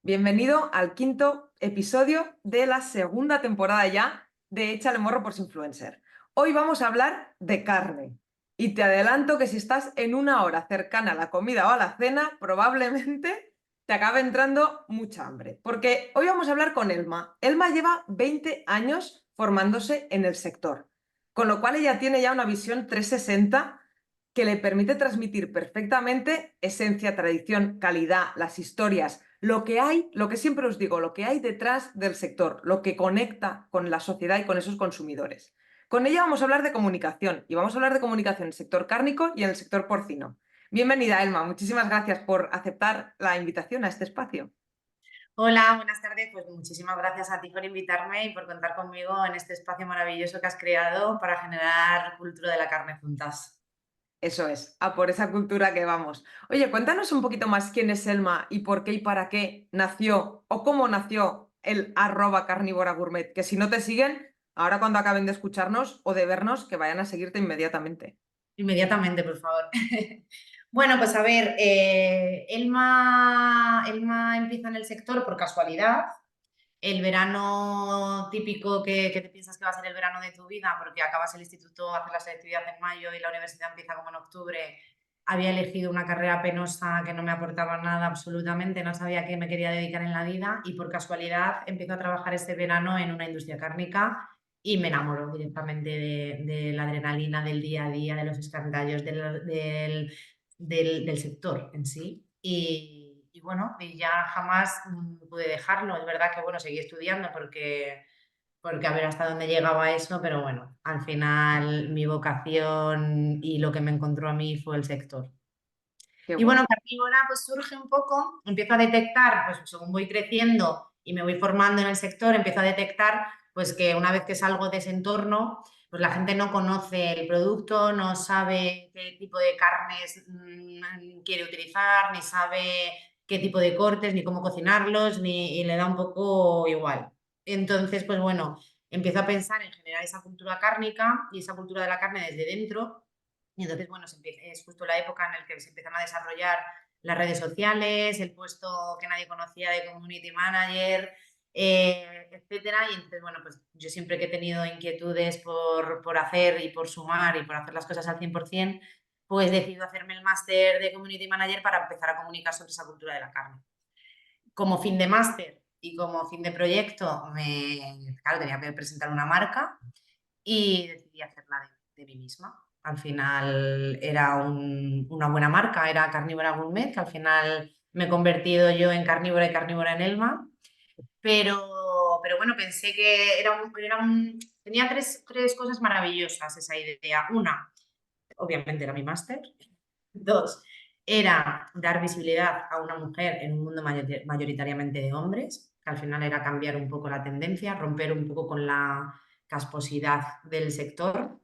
Bienvenido al quinto episodio de la segunda temporada ya de Échale Morro por Influencer. Hoy vamos a hablar de carne y te adelanto que si estás en una hora cercana a la comida o a la cena, probablemente te acabe entrando mucha hambre. Porque hoy vamos a hablar con Elma. Elma lleva 20 años formándose en el sector, con lo cual ella tiene ya una visión 360 que le permite transmitir perfectamente esencia, tradición, calidad, las historias, lo que hay, lo que siempre os digo, lo que hay detrás del sector, lo que conecta con la sociedad y con esos consumidores. Con ella vamos a hablar de comunicación y vamos a hablar de comunicación en el sector cárnico y en el sector porcino. Bienvenida, Elma. Muchísimas gracias por aceptar la invitación a este espacio. Hola, buenas tardes. Pues muchísimas gracias a ti por invitarme y por contar conmigo en este espacio maravilloso que has creado para generar cultura de la carne juntas. Eso es, a por esa cultura que vamos. Oye, cuéntanos un poquito más quién es Elma y por qué y para qué nació o cómo nació el @carnívora gourmet, que si no te siguen, ahora cuando acaben de escucharnos o de vernos, que vayan a seguirte inmediatamente. Inmediatamente, por favor. Bueno, pues a ver, Elma empieza en el sector por casualidad. El verano típico que te piensas que va a ser el verano de tu vida, porque acabas el instituto, haces la selectividad en mayo y la universidad empieza como en octubre. Había elegido una carrera penosa que no me aportaba nada absolutamente, no sabía a qué me quería dedicar en la vida y por casualidad empiezo a trabajar este verano en una industria cárnica y me enamoro directamente de la adrenalina del día a día, de los escandallos, del sector en sí. Y bueno, y ya jamás pude dejarlo. Es verdad que bueno, seguí estudiando porque a ver hasta dónde llegaba eso, pero bueno, al final mi vocación y lo que me encontró a mí fue el sector. Qué Y bueno, bueno. Carnívora pues surge un poco, empiezo a detectar, pues según voy creciendo y me voy formando en el sector, empiezo a detectar pues que una vez que salgo de ese entorno, pues la gente no conoce el producto, no sabe qué tipo de carnes quiere utilizar, ni sabe qué tipo de cortes, ni cómo cocinarlos, y le da un poco igual. Entonces, pues bueno, empiezo a pensar en generar esa cultura cárnica y esa cultura de la carne desde dentro y entonces, bueno, es justo la época en la que se empiezan a desarrollar las redes sociales, el puesto que nadie conocía de community manager, etcétera. Y entonces, bueno, pues yo siempre que he tenido inquietudes por hacer y por sumar y por hacer las cosas al 100%, pues decido hacerme el máster de community manager para empezar a comunicar sobre esa cultura de la carne. Como fin de máster y como fin de proyecto, claro, tenía que presentar una marca y decidí hacerla de mí misma. Al final era una buena marca, era Carnívora Gourmet, que al final me he convertido yo en carnívora y carnívora en Elma, pero bueno, pensé que tenía tres cosas maravillosas esa idea. Una, obviamente era mi máster. Dos, era dar visibilidad a una mujer en un mundo mayoritariamente de hombres, que al final era cambiar un poco la tendencia, romper un poco con la casposidad del sector.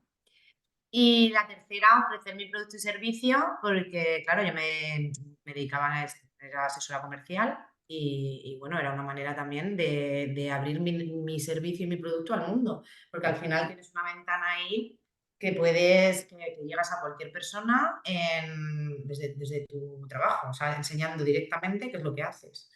Y la tercera, ofrecer mi producto y servicio, porque claro, yo me dedicaba a era asesora comercial y bueno, era una manera también de abrir mi servicio y mi producto al mundo, porque al final tienes una ventana ahí que llegas a cualquier persona desde tu trabajo, o sea, enseñando directamente qué es lo que haces.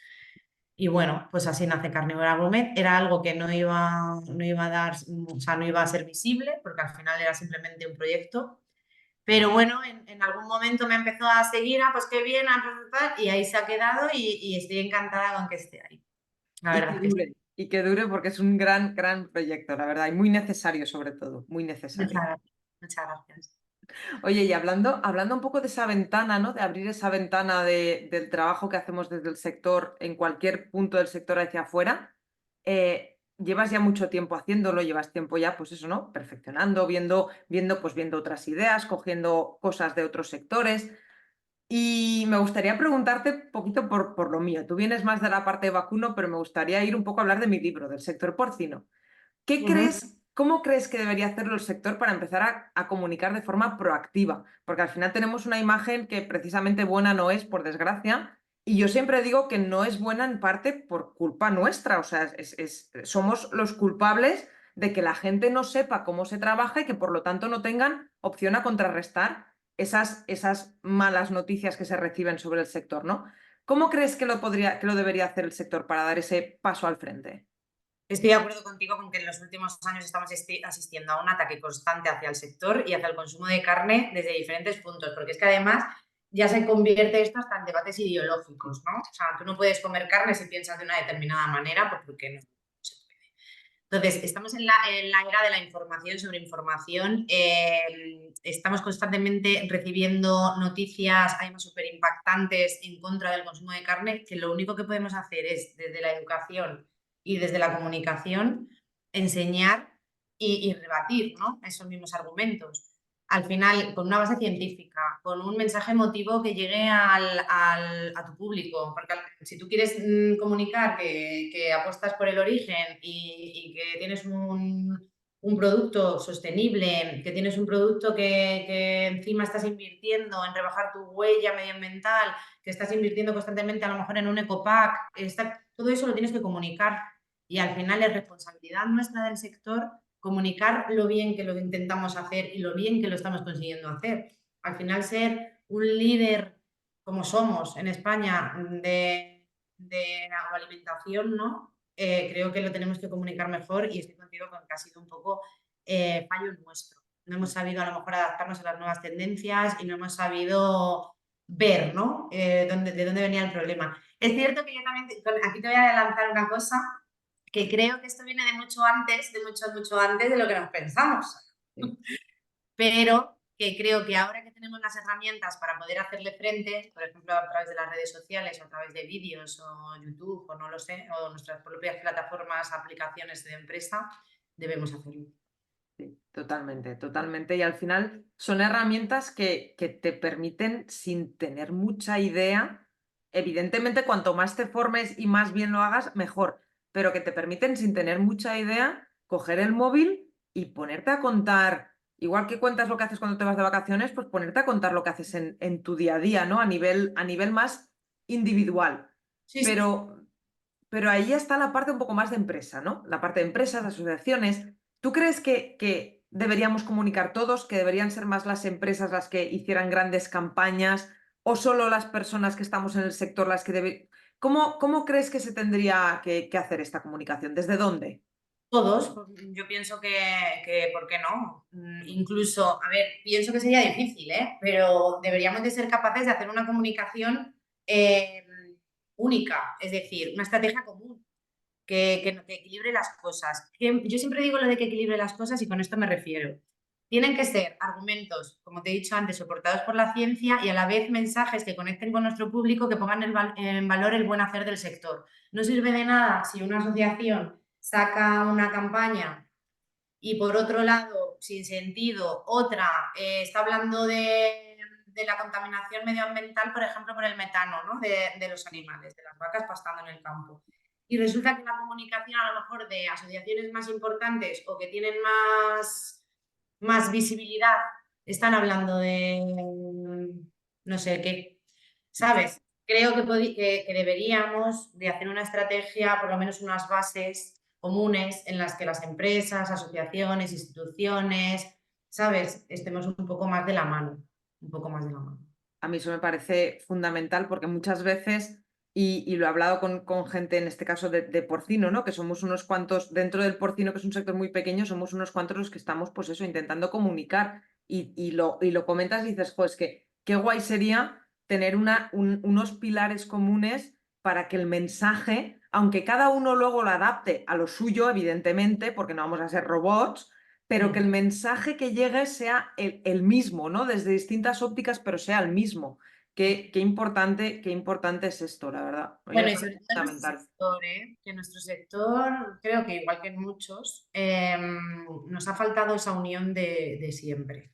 Y bueno, pues así nace Carnívora Gourmet. Era algo que no iba a dar, o sea, no iba a ser visible, porque al final era simplemente un proyecto. Pero bueno, en algún momento me empezó a seguir, pues qué bien, pues, tal, y ahí se ha quedado y estoy encantada con que esté ahí. La Y verdad que es que sí. dure, y que dure porque es un gran, gran proyecto, la verdad, y muy necesario sobre todo, muy Muchas necesario. gracias. Muchas gracias. Oye, y hablando un poco de esa ventana, ¿no? De abrir esa ventana del trabajo que hacemos desde el sector, en cualquier punto del sector hacia afuera, llevas ya mucho tiempo haciéndolo, llevas tiempo ya, pues eso, ¿no? Perfeccionando, viendo otras ideas, cogiendo cosas de otros sectores. Y me gustaría preguntarte un poquito por lo mío. Tú vienes más de la parte de vacuno, pero me gustaría ir un poco a hablar de mi libro, del sector porcino. Ujú. ¿Cómo crees que debería hacerlo el sector para empezar a comunicar de forma proactiva? Porque al final tenemos una imagen que precisamente buena no es, por desgracia, y yo siempre digo que no es buena en parte por culpa nuestra, o sea, somos los culpables de que la gente no sepa cómo se trabaja y que por lo tanto no tengan opción a contrarrestar esas malas noticias que se reciben sobre el sector, ¿no? ¿Cómo crees que lo debería hacer el sector para dar ese paso al frente? Estoy de acuerdo contigo con que en los últimos años estamos asistiendo a un ataque constante hacia el sector y hacia el consumo de carne desde diferentes puntos, porque es que además ya se convierte esto hasta en debates ideológicos, ¿no? O sea, tú no puedes comer carne si piensas de una determinada manera, pues porque no se puede. Entonces, estamos en la era de la información sobre información. Estamos constantemente recibiendo noticias, además súper impactantes, en contra del consumo de carne, que lo único que podemos hacer es, desde la educación y desde la comunicación, enseñar y rebatir, ¿no?, esos mismos argumentos. Al final, con una base científica, con un mensaje emotivo que llegue a tu público, porque si tú quieres comunicar que apuestas por el origen y que tienes un producto sostenible, que tienes un producto que encima estás invirtiendo en rebajar tu huella medioambiental, que estás invirtiendo constantemente a lo mejor en un ecopack, todo eso lo tienes que comunicar y al final es responsabilidad nuestra del sector comunicar lo bien que lo intentamos hacer y lo bien que lo estamos consiguiendo hacer. Al final ser un líder como somos en España de agroalimentación, ¿no? Creo que lo tenemos que comunicar mejor y estoy contigo con que ha sido un poco fallo nuestro. No hemos sabido a lo mejor adaptarnos a las nuevas tendencias y no hemos sabido ver, ¿no?, de dónde venía el problema. Es cierto que yo también, aquí te voy a adelantar una cosa, que creo que esto viene de mucho antes, mucho antes de lo que nos pensamos. Sí. Pero que creo que ahora que tenemos las herramientas para poder hacerle frente, por ejemplo, a través de las redes sociales o a través de vídeos o YouTube o no lo sé, o nuestras propias plataformas, aplicaciones de empresa, debemos hacerlo. Sí, totalmente, totalmente. Y al final son herramientas que te permiten, sin tener mucha idea, evidentemente cuanto más te formes y más bien lo hagas, mejor, pero que te permiten, sin tener mucha idea, coger el móvil y ponerte a contar, igual que cuentas lo que haces cuando te vas de vacaciones, pues ponerte a contar lo que haces en tu día a día, ¿no? A nivel más individual. Sí, sí. Pero, pero ahí está la parte un poco más de empresa, ¿no? La parte de empresas, asociaciones. ¿Tú crees que deberíamos comunicar todos, que deberían ser más las empresas las que hicieran grandes campañas o solo las personas que estamos en el sector las que deben... ¿Cómo crees que se tendría que hacer esta comunicación? ¿Desde dónde? Todos, yo pienso que ¿por qué no? Incluso, a ver, pienso que sería difícil, ¿eh? Pero deberíamos de ser capaces de hacer una comunicación eh, única, es decir, una estrategia común que equilibre las cosas. Yo siempre digo lo de que equilibre las cosas y con esto me refiero. Tienen que ser argumentos, como te he dicho antes, soportados por la ciencia y a la vez mensajes que conecten con nuestro público, que pongan en valor el buen hacer del sector. No sirve de nada si una asociación saca una campaña y por otro lado, sin sentido, otra está hablando de la contaminación medioambiental, por ejemplo, por el metano, ¿no?, de los animales, de las vacas pastando en el campo. Y resulta que la comunicación a lo mejor de asociaciones más importantes o que tienen más visibilidad están hablando de no sé qué, ¿sabes? Creo que deberíamos de hacer una estrategia, por lo menos unas bases comunes en las que las empresas, asociaciones, instituciones, ¿sabes?, estemos un poco más de la mano, un poco más de la mano. A mí eso me parece fundamental porque muchas veces, y lo he hablado con gente en este caso de porcino, ¿no? Que somos unos cuantos, dentro del porcino, que es un sector muy pequeño, somos unos cuantos los que estamos, pues eso, intentando comunicar y lo comentas y dices, jo, es que qué guay sería tener unos pilares comunes para que el mensaje, aunque cada uno luego lo adapte a lo suyo, evidentemente, porque no vamos a ser robots, pero que el mensaje que llegue sea el mismo, ¿no? Desde distintas ópticas, pero sea el mismo. Qué importante es esto, la verdad. A mí me Bueno, y parece sobre todo en nuestro fundamental. sector, ¿eh? Que en nuestro sector, creo que igual que en muchos, nos ha faltado esa unión de siempre.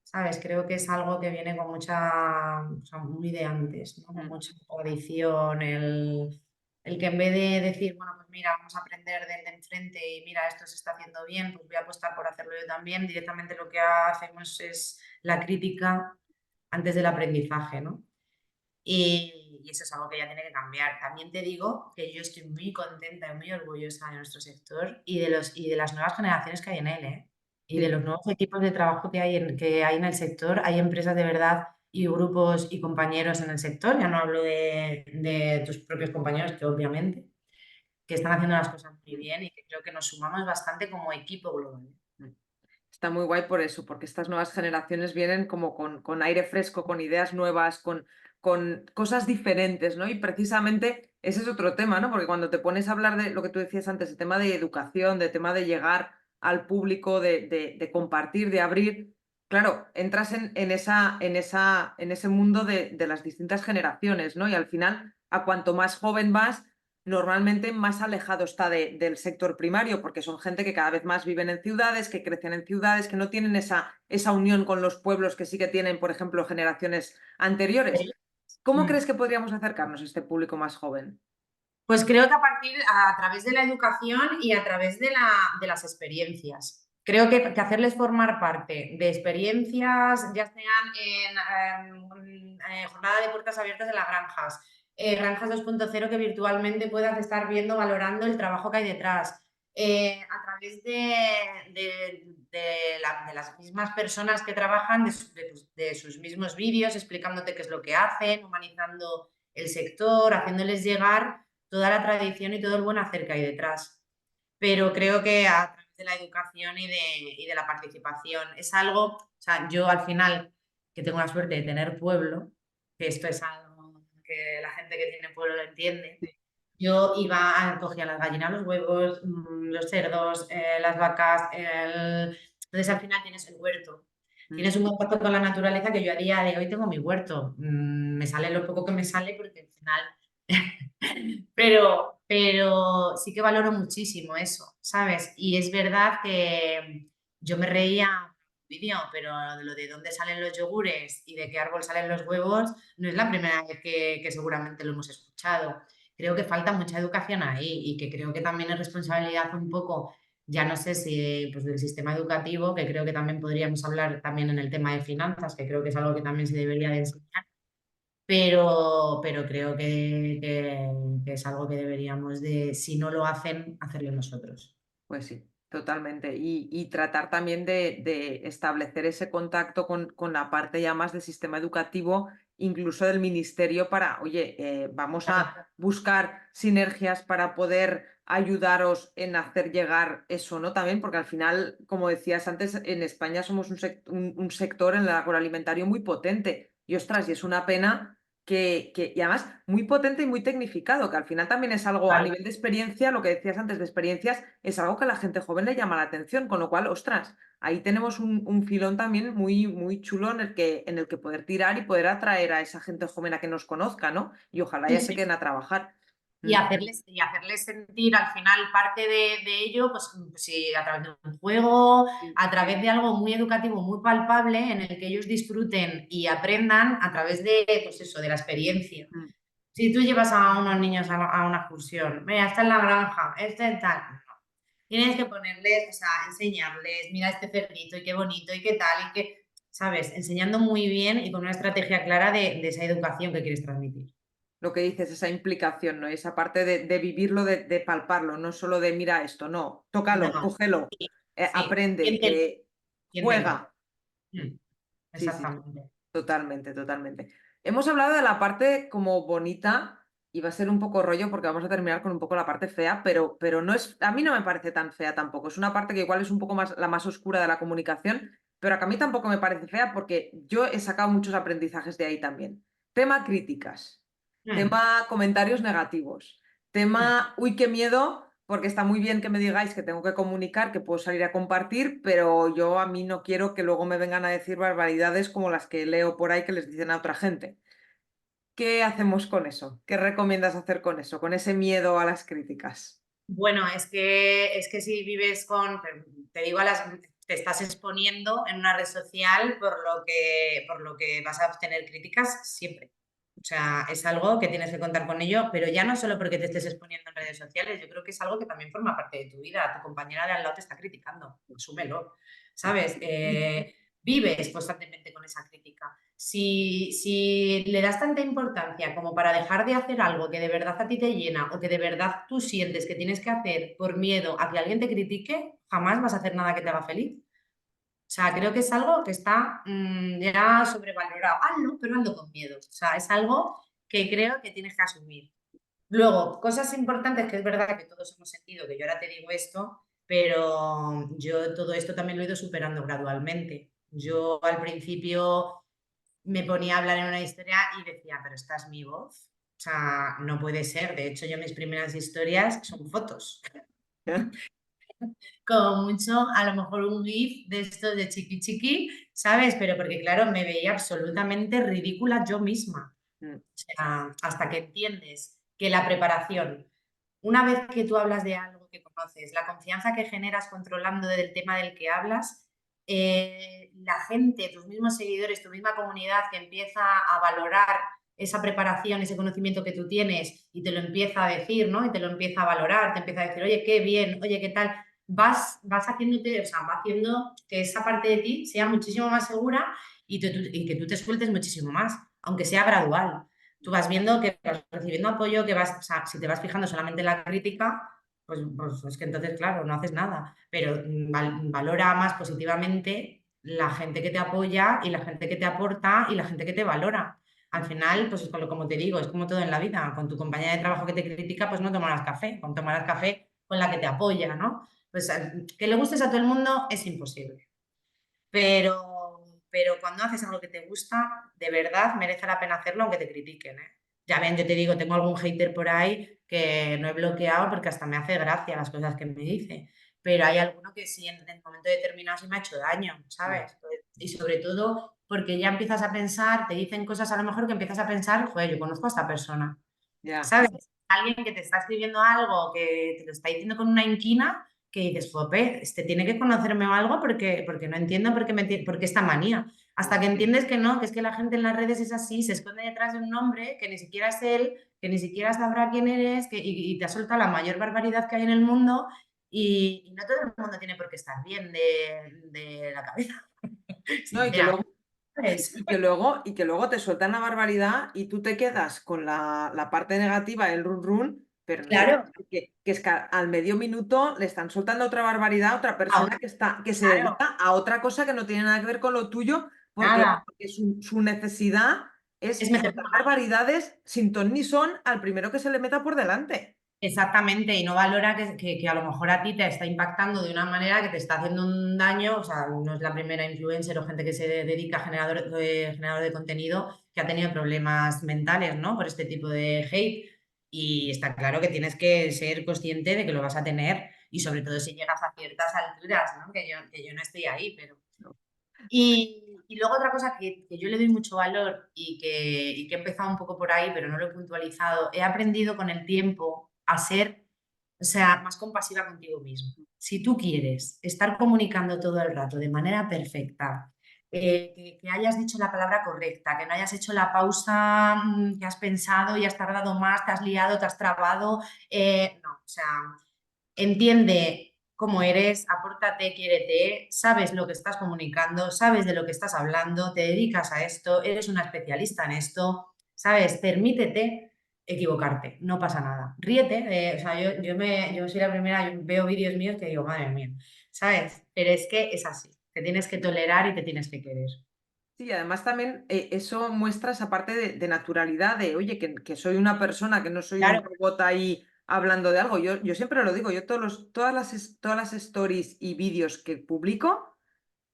¿Sabes? Creo que es algo que viene con mucha, o sea, muy de antes, ¿no? Con Mm. mucha tradición, el que en vez de decir, bueno, pues mira, vamos a aprender del de enfrente y mira, esto se está haciendo bien, pues voy a apostar por hacerlo yo también, directamente lo que hacemos es la crítica antes del aprendizaje, ¿no? Y eso es algo que ya tiene que cambiar. También te digo que yo estoy muy contenta y muy orgullosa de nuestro sector y de las nuevas generaciones que hay en él, ¿eh? Y de Sí. los nuevos equipos de trabajo que hay en el sector. Hay empresas de verdad y grupos y compañeros en el sector, ya no hablo de tus propios compañeros, que obviamente, que están haciendo las cosas muy bien y que creo que nos sumamos bastante como equipo global. Mm. Está muy guay por eso, porque estas nuevas generaciones vienen como con aire fresco, con ideas nuevas, con cosas diferentes, ¿no? Y precisamente ese es otro tema, ¿no? Porque cuando te pones a hablar de lo que tú decías antes, el tema de educación, de tema de llegar al público, de compartir, de abrir, claro, entras en ese mundo de las distintas generaciones, ¿no? Y al final, a cuanto más joven vas, normalmente más alejado está del sector primario, porque son gente que cada vez más viven en ciudades, que crecen en ciudades, que no tienen esa unión con los pueblos que sí que tienen, por ejemplo, generaciones anteriores. ¿Cómo Mm. crees que podríamos acercarnos a este público más joven? Pues creo que a través de la educación y a través de las experiencias. Creo que hacerles formar parte de experiencias, ya sean en jornada de puertas abiertas en las granjas, granjas 2.0 que virtualmente puedas estar viendo, valorando el trabajo que hay detrás, a través de las mismas personas que trabajan, de sus mismos vídeos, explicándote qué es lo que hacen, humanizando el sector, haciéndoles llegar toda la tradición y todo el buen hacer que hay detrás. Pero creo que a través de la educación y de la participación es algo, o sea, yo al final, que tengo la suerte de tener pueblo, que esto es algo que la gente que tiene pueblo lo entiende, Sí. yo cogía las gallinas, los huevos, los cerdos, las vacas, entonces al final tienes el huerto. Mm. Tienes un contacto con la naturaleza que yo a día de hoy tengo mi huerto. Me sale lo poco que me sale porque al final pero sí que valoro muchísimo eso, ¿sabes? Y es verdad que yo me reía en un vídeo, pero lo de dónde salen los yogures y de qué árbol salen los huevos no es la primera vez que seguramente lo hemos escuchado. Creo que falta mucha educación ahí y que creo que también es responsabilidad un poco, ya no sé si pues del sistema educativo, que creo que también podríamos hablar también en el tema de finanzas, que creo que es algo que también se debería de enseñar, pero creo que es algo que deberíamos de, si no lo hacen, hacerlo nosotros. Pues sí, totalmente. Y tratar también de establecer ese contacto con la parte ya más del sistema educativo, incluso del ministerio, para, oye, vamos a buscar sinergias para poder ayudaros en hacer llegar eso, ¿no? También, porque al final, como decías antes, en España somos un sector en el agroalimentario muy potente. Y ostras, y es una pena y además muy potente y muy tecnificado, que al final también es algo a Claro. nivel de experiencia, lo que decías antes de experiencias, es algo que a la gente joven le llama la atención, con lo cual, ostras, ahí tenemos un filón también muy, muy chulo en el que poder tirar y poder atraer a esa gente joven a que nos conozca, ¿no? Y ojalá Sí, ya se sí, queden a trabajar. y Mm. hacerles sentir al final parte de ello, pues sí, a través de un juego, Sí. a través de algo muy educativo, muy palpable, en el que ellos disfruten y aprendan a través de, pues eso, de la experiencia. Mm. Si tú llevas a unos niños a una excursión, mira, está en la granja, este tal, no. Tienes que ponerles, o sea, enseñarles, mira este cerdito y qué bonito y qué tal, y qué, ¿sabes? Enseñando muy bien y con una estrategia clara de esa educación que quieres transmitir. Lo que dices, esa implicación, ¿no? Esa parte de vivirlo, de palparlo, no solo de mira esto, no, tócalo, No, cógelo, sí, sí, aprende, siéntelo, siéntelo. juega. Mm, Sí, sí. exactamente. Totalmente, totalmente. Hemos hablado de la parte como bonita y va a ser un poco rollo porque vamos a terminar con un poco la parte fea, pero no es, a mí no me parece tan fea tampoco. Es una parte que igual es un poco más la más oscura de la comunicación, pero que a mí tampoco me parece fea porque yo he sacado muchos aprendizajes de ahí también. Tema críticas, Mm, tema comentarios negativos, mm. tema, uy, qué miedo, porque está muy bien que me digáis que tengo que comunicar, que puedo salir a compartir, pero yo a mí no quiero que luego me vengan a decir barbaridades como las que leo por ahí que les dicen a otra gente. ¿Qué hacemos con eso? ¿Qué recomiendas hacer con eso, con ese miedo a las críticas? Bueno, es que si vives con, te digo, te estás exponiendo en una red social por lo que vas a obtener críticas siempre. O sea, es algo que tienes que contar con ello, pero ya no solo porque te estés exponiendo en redes sociales, yo creo que es algo que también forma parte de tu vida. Tu compañera de al lado te está criticando, asúmelo, ¿sabes? Vives constantemente con esa crítica. Si le das tanta importancia como para dejar de hacer algo que de verdad a ti te llena o que de verdad tú sientes que tienes que hacer por miedo a que alguien te critique, jamás vas a hacer nada que te haga feliz. sea, creo que es algo que está ya sobrevalorado. Hazlo, pero hazlo con miedo. O sea, es algo que creo que tienes que asumir. Luego, cosas importantes que es verdad que todos hemos sentido, que yo ahora te digo esto, pero yo todo esto también lo he ido superando gradualmente. Yo al principio me ponía a hablar en una historia y decía, pero esta es mi voz. O sea, no puede ser. De hecho, yo mis primeras historias son fotos. Como mucho, a lo mejor un GIF de estos de chiqui chiqui, ¿sabes? Pero porque, claro, me veía absolutamente ridícula yo misma. Mm. O sea, hasta que entiendes que la preparación, una vez que tú hablas de algo que conoces, la confianza que generas controlando del tema del que hablas, la gente, tus mismos seguidores, tu misma comunidad que empieza a valorar esa preparación, ese conocimiento que tú tienes y te lo empieza a decir, ¿no? Y te lo empieza a valorar, te empieza a decir, oye, qué bien, oye, qué tal, vas haciéndote, o sea, va haciendo que esa parte de ti sea muchísimo más segura y que tú te sueltes muchísimo más, aunque sea gradual. Tú vas viendo que vas recibiendo apoyo, que vas, o sea, si te vas fijando solamente en la crítica, pues es que entonces, claro, no haces nada, pero valora más positivamente la gente que te apoya y la gente que te aporta y la gente que te valora. Al final, pues es como te digo, es como todo en la vida. Con tu compañera de trabajo que te critica, pues no tomarás café. Con tomarás café con la que te apoya, ¿no? Pues que le gustes a todo el mundo es imposible. Pero cuando haces algo que te gusta, de verdad merece la pena hacerlo aunque te critiquen, ¿eh? Ya ven, yo te digo, tengo algún hater por ahí que no he bloqueado porque hasta me hace gracia las cosas que me dice. Pero hay alguno que sí, en el momento determinado sí me ha hecho daño, Mm. ¿sabes? Y sobre todo porque ya empiezas a pensar, te dicen cosas a lo mejor que empiezas a pensar, joder, yo conozco a esta persona, Ya. ¿sabes? Alguien que te está escribiendo algo, que te lo está diciendo con una inquina, que dices, jope, este tiene que conocerme o algo porque no entiendo por qué esta manía. Hasta que entiendes que no, que es que la gente en las redes es así, se esconde detrás de un nombre que ni siquiera es él, que ni siquiera sabrá quién eres, y te ha soltado la mayor barbaridad que hay en el mundo y no todo el mundo tiene por qué estar bien de la cabeza, No, sinceramente. y que luego te sueltan la barbaridad y tú te quedas con la parte negativa, el run run, pero no te das Claro, cuenta que es que al medio minuto le están soltando otra barbaridad a otra persona que se claro, dedica a otra cosa que no tiene nada que ver con lo tuyo, nada, porque su necesidad es es meter. soltar barbaridades sin ton ni son al primero que se le meta por delante. Exactamente, y no valora que a lo mejor a ti te está impactando de una manera que te está haciendo un daño, o sea, no es la primera influencer o gente que se dedica a generador de contenido que ha tenido problemas mentales, ¿no? Por este tipo de hate. Y está claro que tienes que ser consciente de que lo vas a tener y sobre todo si llegas a ciertas alturas, ¿no? Que yo no estoy ahí, pero... ¿No? Y luego otra cosa que yo le doy mucho valor y que he empezado un poco por ahí, pero no lo he puntualizado, he aprendido con el tiempo a ser, o sea, más compasiva contigo mismo. Si tú quieres estar comunicando todo el rato de manera perfecta, que hayas dicho la palabra correcta, que no hayas hecho la pausa que has pensado y has tardado más, te has liado, te has trabado, no, o sea, entiende cómo eres, apórtate, quiérete, sabes lo que estás comunicando, sabes de lo que estás hablando, te dedicas a esto, eres una especialista en esto, ¿sabes? Permítete equivocarte, no pasa nada. Ríete, o sea, yo soy la primera, yo veo vídeos míos que digo, madre mía, ¿sabes? Pero es que es así, te tienes que tolerar y te tienes que querer. Sí, y además también eso muestra esa parte de naturalidad, de oye, que soy una persona, que no soy un Claro, robot ahí hablando de algo. Yo siempre lo digo, yo todas las stories y vídeos que publico,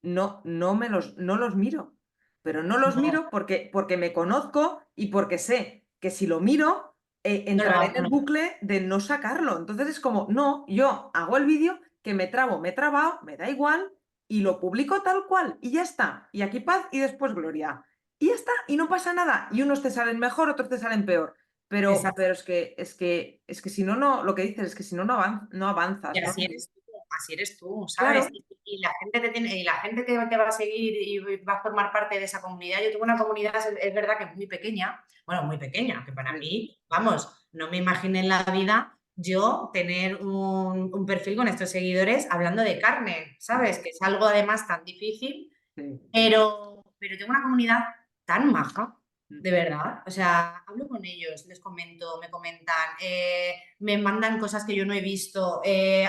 no los miro. Pero no los no, miro porque me conozco y porque sé que si lo miro, no lo entraré en el hago. bucle de no sacarlo. Entonces es como, no, yo hago el vídeo que me trabo, me he trabado, me da igual y lo publico tal cual y ya está. Y aquí paz y después gloria. Y ya está, y no pasa nada. Y unos te salen mejor, otros te salen peor. Pero es que si no, no, lo que dices es que si no, no Y avanzas, ¿no? así eres tú, ¿sabes? Claro, Y la gente y la gente que te va a seguir y va a formar parte de esa comunidad. Yo tengo una comunidad, es verdad que es muy pequeña, bueno, muy pequeña, que para sí, mí, vamos, no me imaginé en la vida yo tener un perfil con estos seguidores hablando de carne, ¿sabes? Que es algo además tan difícil, sí. pero tengo una comunidad tan maja, Mm. de verdad. O sea, hablo con ellos, les comento, me comentan, me mandan cosas que yo no he visto,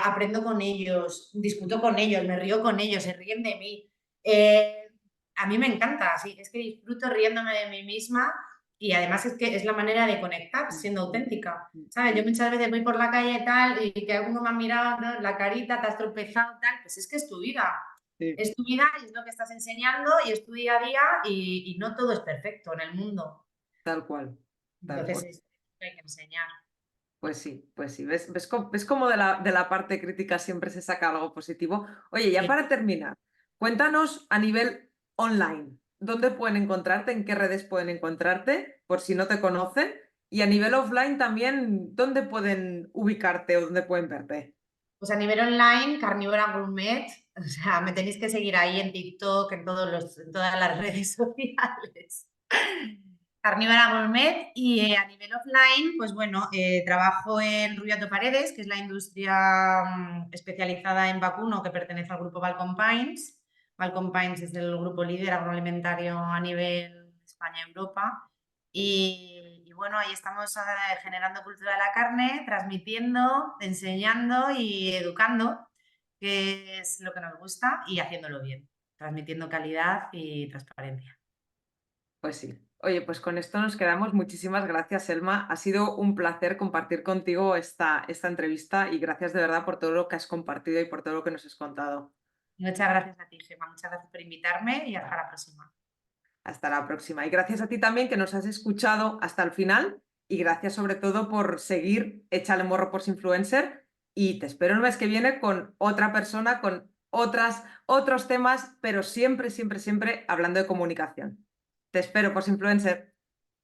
aprendo con ellos, discuto con ellos, me río con ellos, se ríen de mí. Eh, a mí me encanta, sí, es que disfruto riéndome de mí misma y además es que es la manera de conectar, siendo auténtica, ¿sabes? Yo muchas veces voy por la calle tal y que alguno me ha mirado, ¿no? La carita, te has tropezado, tal, pues es que Sí, es tu vida y es lo que estás enseñando y es tu día a día y no todo es perfecto en el mundo, tal cual, tal entonces cual. es lo que hay que enseñar. Pues sí, pues sí. ¿Ves cómo de la parte crítica siempre se saca algo positivo? Oye, ya Sí. para terminar, cuéntanos a nivel online, ¿dónde pueden encontrarte? ¿En qué redes pueden encontrarte? Por si no te conocen. Y a nivel offline también, ¿dónde pueden ubicarte o dónde pueden verte? Pues a nivel online, Carnívora Gourmet, o sea, me tenéis que seguir ahí en TikTok, en todas las redes sociales. Carnívora Gourmet y a nivel offline, pues bueno, trabajo en Rubiato Paredes, que es la industria especializada en vacuno que pertenece al grupo Balcon Pines. Balcon Pines es el grupo líder agroalimentario a nivel España y Europa. Y bueno, ahí estamos generando cultura de la carne, transmitiendo, enseñando y educando, que es lo que nos gusta, y haciéndolo bien, transmitiendo calidad y transparencia. Pues sí. Oye, pues con esto nos quedamos. Muchísimas gracias, Elma. Ha sido un placer compartir contigo esta entrevista y gracias de verdad por todo lo que has compartido y por todo lo que nos has contado. Muchas gracias a ti, Gemma. Muchas gracias por invitarme y hasta la próxima. Hasta la próxima. Y gracias a ti también que nos has escuchado hasta el final y gracias sobre todo por seguir Échale Morro por Influencer y te espero el mes que viene con otra persona, con otros temas, pero siempre, siempre, siempre hablando de comunicación. Te espero por Influencer.